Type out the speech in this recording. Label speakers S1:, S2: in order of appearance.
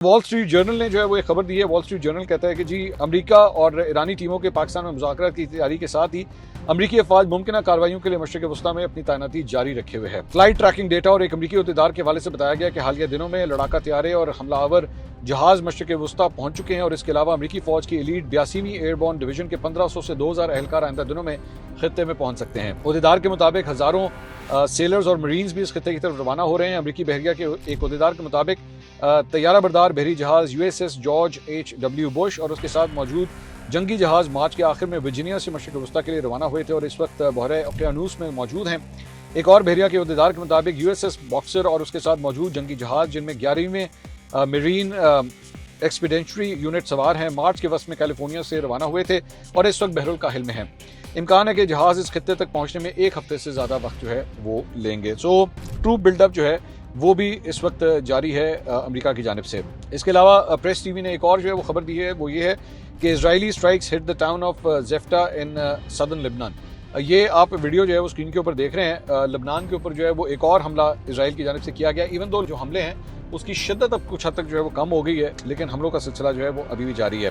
S1: Wall street journal ने जो है वो एक खबर दी है। वॉल स्ट्रीट जर्नल कहता है कि जी अमेरिका और ईरानी टीमों के पाकिस्तान में मुज़ाकरात की तैयारी के साथ ही अमरीकी अफवाज मुमकिन कार्रवाइयों के लिए मशरिक़ वस्ता में अपनी तैनाती जारी रखे हुए है। फ्लाइट ट्रैकिंग डेटा और एक अमरीकी अहदेदार के हवाले से बताया गया कि हालिया दिनों में लड़ाका तैयारे और हमलावर जहाज मशरिक़ वस्ता पहुंच चुके हैं और इसके अलावा अमरीकी फौज की एलीट 82वीं एयरबोर्न डिवीजन के 1500 से 2000 एहलकार आइंदा दिनों में खित्ते में पहुंच सकते हैं। अहदेदार के मुताबिक हजारों सेलर्स और मरीन्स भी इस खित्ते की तरफ रवाना हो रहे हैं। अमरीकी बहरिया के एक अहदेदार के मुताबिक तैयारा बरदार बहरी जहाज USS जॉर्ज H.W. बुश और उसके साथ मौजूद जंगी जहाज मार्च के आखिर में वर्जीनिया से मशरिक़ वस्ता के लिए रवाना हुए थे और इस वक्त बहरे ओकेयानूस में मौजूद हैं। एक और बहरिया के अहदेदार के मुताबिक USS बॉक्सर और उसके साथ मौजूद जंगी जहाज जिनमें 11वीं मरीन एक्सपीडिशनरी यूनिट सवार हैं मार्च के वक्त में कैलिफोर्निया से रवाना हुए थे और इस वक्त बहरुल काहिल में हैं। इम्कान है कि जहाज इस खित्ते तक पहुंचने में एक हफ्ते से ज़्यादा वक्त जो है वो लेंगे। सो ट्रूप बिल्डअप जो है वो भी इस वक्त जारी है अमेरिका की जानिब से। इसके अलावा प्रेस टीवी ने एक और जो है वो खबर दी है, वो ये है कि Israeli strikes hit the town of Jefta in southern Lebanon. ये आप वीडियो जो है वो स्क्रीन के ऊपर देख रहे हैं। लेबनान के ऊपर जो है वो एक और हमला इजराइल की जानिब से किया गया। इवन दो जो हमले हैं उसकी शिद्दत अब कुछ हद तक जो है वो कम हो गई है, लेकिन हमलों का सिलसिला जो है वो अभी भी जारी है।